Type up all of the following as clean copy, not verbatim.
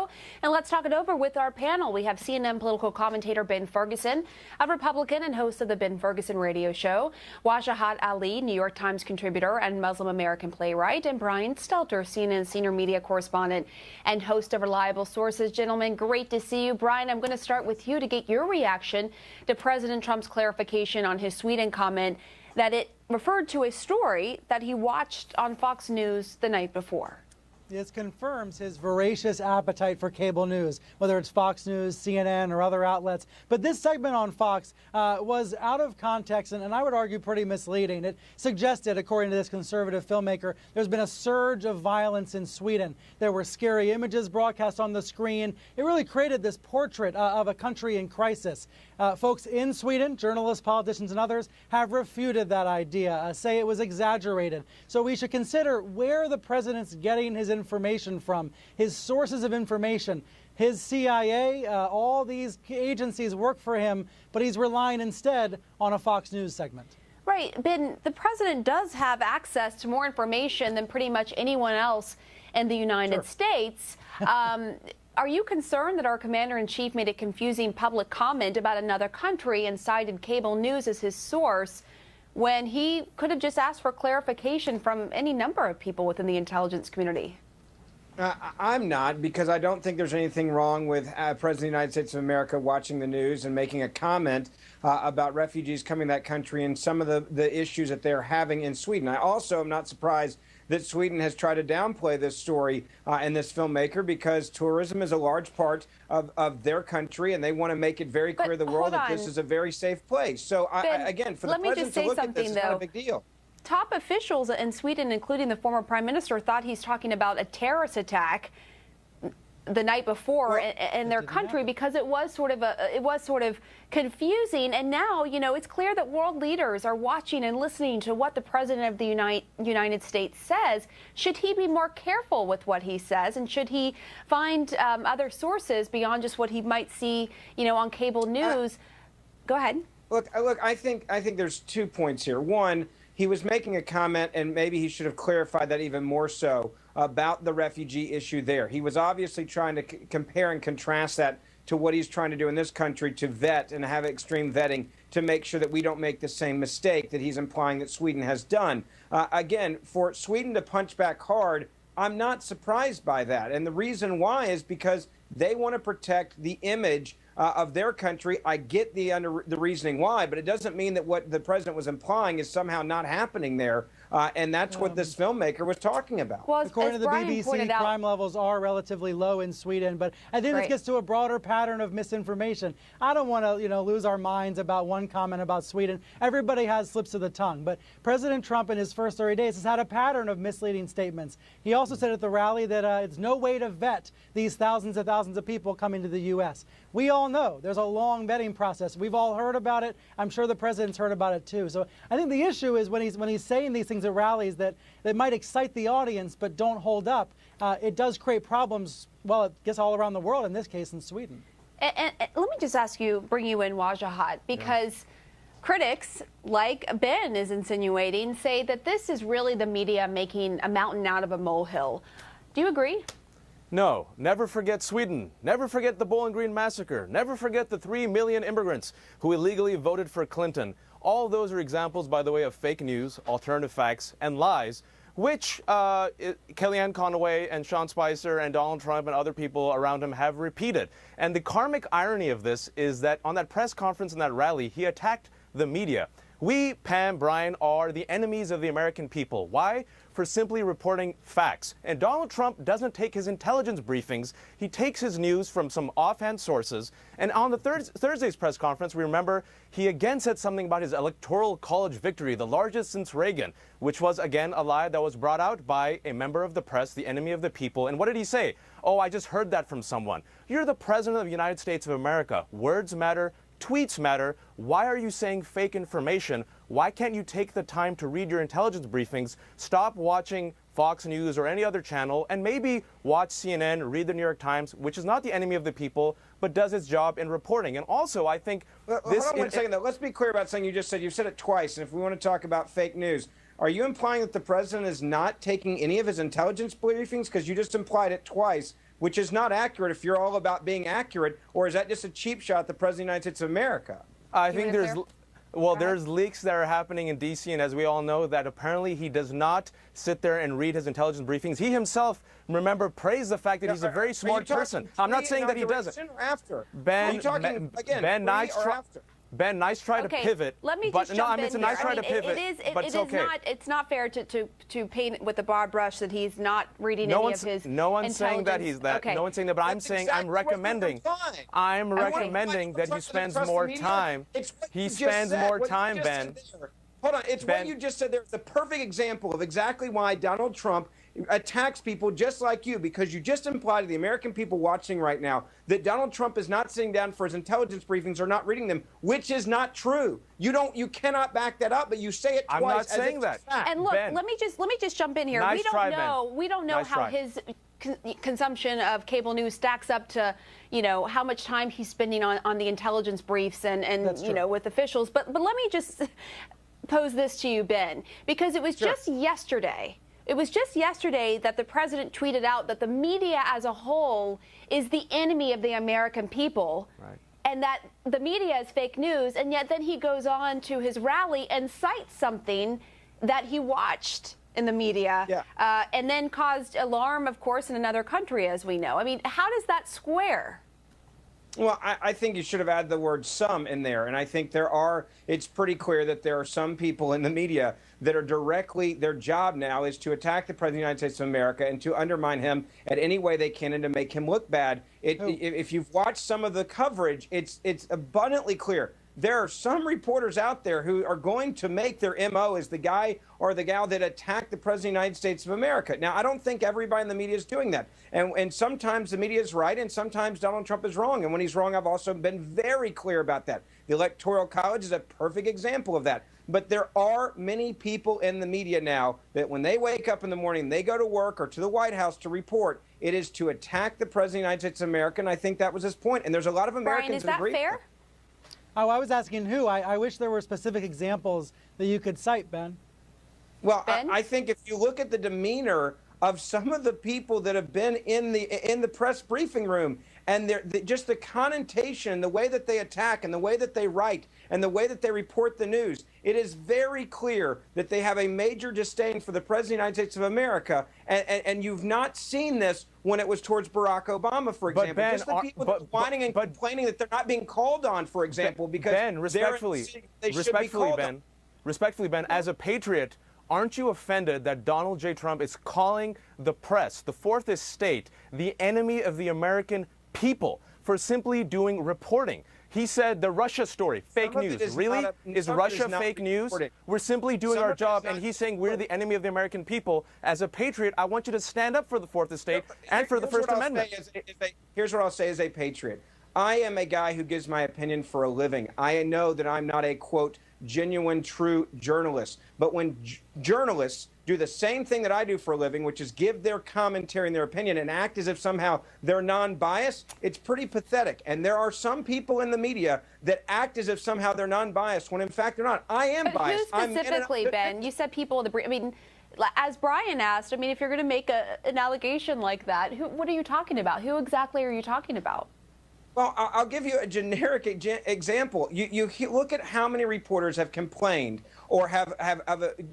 And let's talk it over with our panel. We have CNN political commentator Ben Ferguson, a Republican and host of the Ben Ferguson radio show, Wajahatali, New York Times contributor and Muslim American playwright, and Brian Stelter, CNN senior media correspondent and host of Reliable Sources. Gentlemen, great to see you. Brian, I'm going to start with you to get your reaction to President Trump's clarification on his Sweden comment that it referred to a story that he watched on Fox News the night before. This confirms his voracious appetite for cable news, whether it's Fox News, CNN, or other outlets. But this segment on Fox was out of context and I would argue pretty misleading. It suggested, according to this conservative filmmaker, there's been a surge of violence in Sweden. There were scary images broadcast on the screen. It really created this portrait of a country in crisis. Folks in Sweden, journalists, politicians, and others have refuted that idea, say it was exaggerated. So we should consider where the president's getting his information from, his sources of information. His CIA, all these agencies work for him, but he's relying instead on a Fox News segment. Right, Ben, the president does have access to more information than pretty much anyone else in the United States. Are you concerned that our commander-in-chief made a confusing public comment about another country and cited cable news as his source when he could have just asked for clarification from any number of people within the intelligence community? I'm not, because I don't think there's anything wrong with President of the United States of America watching the news and making a comment about refugees coming to that country and some of the issues that they're having in Sweden. I also am not surprised that Sweden has tried to downplay this story and this filmmaker, because tourism is a large part of their country, and they want to make it very clear to the world that this is a very safe place. So, again, for the president to look at this, it's not a big deal. Top officials in Sweden, including the former prime minister, thought he's talking about a terrorist attack the night before in their country, because it was sort of confusing. And now, you know, it's clear that world leaders are watching and listening to what the president of the United States says. Should he be more careful with what he says, and should he find other sources beyond just what he might see, you know, on cable news? Go ahead. Look, I think there's 2 points here. One, he was making a comment, and maybe he should have clarified that even more so, about the refugee issue there. He was obviously trying to compare and contrast that to what he's trying to do in this country, to vet and have extreme vetting to make sure that we don't make the same mistake that he's implying that Sweden has done. Again, for Sweden to punch back hard, I'm not surprised by that. And the reason why is because they want to protect the image of their country. I get the reasoning why, but it doesn't mean that what the president was implying is somehow not happening there. And that's what this filmmaker was talking about. Well, according to the BBC, crime levels are relatively low in Sweden, but I think this gets to a broader pattern of misinformation. I don't want to, lose our minds about one comment about Sweden. Everybody has slips of the tongue, but President Trump in his first 30 days has had a pattern of misleading statements. He also said at the rally that it's no way to vet these thousands and thousands of people coming to the U.S. We all know there's a long vetting process. We've all heard about it. I'm sure the president's heard about it too. So I think the issue is when he's saying these things at rallies that might excite the audience but don't hold up, it does create problems, well, I guess all around the world, in this case in Sweden. And let me just bring you in, Wajahat, because critics, like Ben is insinuating, say that this is really the media making a mountain out of a molehill. Do you agree? No, never forget Sweden. Never forget the Bowling Green massacre. Never forget the 3 million immigrants who illegally voted for Clinton. All those are examples, by the way, of fake news, alternative facts, and lies, which Kellyanne Conway and Sean Spicer and Donald Trump and other people around him have repeated. And the karmic irony of this is that on that press conference and that rally, he attacked the media. We, Pam, Brian, are the enemies of the American people. Why? For simply reporting facts. And Donald Trump doesn't take his intelligence briefings. He takes his news from some offhand sources. And on the Thursday's press conference, we remember he again said something about his electoral college victory, the largest since Reagan, which was, again, a lie that was brought out by a member of the press, the enemy of the people. And what did he say? Oh, I just heard that from someone. You're the president of the United States of America. Words matter. Tweets matter. Why are you saying fake information? Why can't you take the time to read your intelligence briefings, stop watching Fox News or any other channel, and maybe watch CNN, read the New York Times, which is not the enemy of the people, but does its job in reporting? And also, I think this... Hold on 1 second, though. Let's be clear about something you just said. You've said it twice, and if we want to talk about fake news, are you implying that the president is not taking any of his intelligence briefings? Because you just implied it twice which is not accurate if you're all about being accurate, or is that just a cheap shot at the President of the United States of America? I think there's leaks that are happening in D.C., and as we all know, that apparently he does not sit there and read his intelligence briefings. He himself, remember, praised the fact that he's a very smart person. I'm not saying that he doesn't. After? Ben, Ben, nice try to pivot. Let me but just no, jump I mean, it's a nice try to pivot, but it's okay. It's not fair to paint with the broad brush that he's not reading any of his No one's saying that he's that. Okay. No one's saying that, but I'm saying I'm recommending that he spends more time. He spends more time, Ben. Hold on, it's what you just said there. It's a perfect example of exactly why Donald Trump attacks people just like you, because you just implied to the American people watching right now that Donald Trump is not sitting down for his intelligence briefings or not reading them, which is not true. You cannot back that up, but you say it twice. I'm not saying that. And look, Ben, let me just jump in here. Nice We don't know how his consumption of cable news stacks up to, how much time he's spending on the intelligence briefs and with officials. But let me just pose this to you, Ben, because it was just yesterday. It was just yesterday that the president tweeted out that the media as a whole is the enemy of the American people, and that the media is fake news. And yet then he goes on to his rally and cites something that he watched in the media, and then caused alarm, of course, in another country, as we know. I mean, how does that square? Well, I think you should have added the word some in there. And I think it's pretty clear that there are some people in the media that are their job now is to attack the President of the United States of America and to undermine him at any way they can and to make him look bad. If you've watched some of the coverage, it's abundantly clear. There are some reporters out there who are going to make their MO as the guy or the gal that attacked the President of the United States of America. Now, I don't think everybody in the media is doing that. And sometimes the media is right and sometimes Donald Trump is wrong. And when he's wrong, I've also been very clear about that. The Electoral College is a perfect example of that. But there are many people in the media now that when they wake up in the morning, they go to work or to the White House to report, it is to attack the President of the United States of America. And I think that was his point. And there's a lot of Americans Brian, is that fair? Oh, I was asking who. I wish there were specific examples that you could cite, Ben. Well, Ben? I think if you look at the demeanor of some of the people that have been in the press briefing room, and just the connotation, the way that they attack and the way that they write and the way that they report the news, it is very clear that they have a major disdain for the President of the United States of America. And you've not seen this when it was towards Barack Obama, for example. Ben, just the people that are whining and complaining that they're not being called on, for example, because Ben, respectfully, Ben, as a patriot, aren't you offended that Donald J. Trump is calling the press, the fourth estate, the enemy of the American people for simply doing reporting? He said the Russia story, fake news. Really? Is Russia fake news? We're simply doing our job, and he's saying we're the enemy of the American people. As a patriot, I want you to stand up for the Fourth Estate and for the First Amendment. Here's what I'll say as a patriot. I am a guy who gives my opinion for a living. I know that I'm not a, quote, genuine, true journalist. But when journalists do the same thing that I do for a living, which is give their commentary and their opinion and act as if somehow they're non-biased, it's pretty pathetic. And there are some people in the media that act as if somehow they're non-biased when in fact they're not. I am biased. Who specifically, Ben? You said people in the... I mean, as Brian asked, I mean, if you're going to make an allegation like that, what are you talking about? Who exactly are you talking about? Well, I'll give you a generic example. You look at how many reporters have complained or have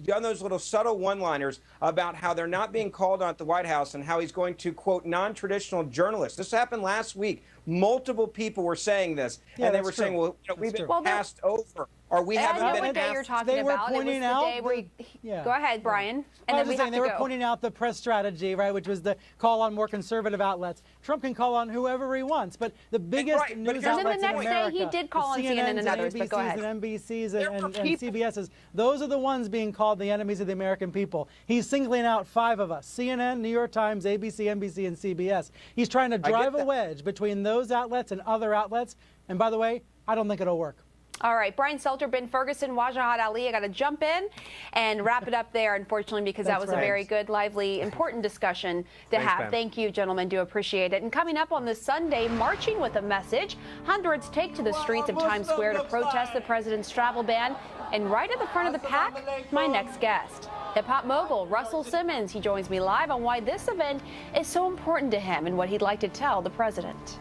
done those little subtle one-liners about how they're not being called on at the White House and how he's going to, quote, non-traditional journalists. This happened last week. Multiple people were saying this, and they were saying, well, we've been passed over. Or we haven't been. I know what day you're talking about. It was the day where go ahead, Brian. And then we have to they were pointing out the press strategy, right, which was the call on more conservative outlets. Trump can call on whoever he wants, but the biggest news outlets in America, and then the next day he did call on CNN and others, but go ahead. And NBCs and CBSs, those are the ones being called the enemies of the American people. He's singling out 5 of us: CNN, New York Times, ABC, NBC, and CBS. He's trying to drive a wedge between those outlets and other outlets. And by the way, I don't think it'll work. All right, Brian Stelter, Ben Ferguson, Wajahatali. I got to jump in and wrap it up there, unfortunately, because that was a very good, lively, important discussion to have. Ben. Thank you, gentlemen. Do appreciate it. And coming up on this Sunday, marching with a message, hundreds take to the streets of Times Square to protest the president's travel ban. And right at the front of the pack, my next guest. Hip-hop mogul Russell Simmons, he joins me live on why this event is so important to him and what he'd like to tell the president.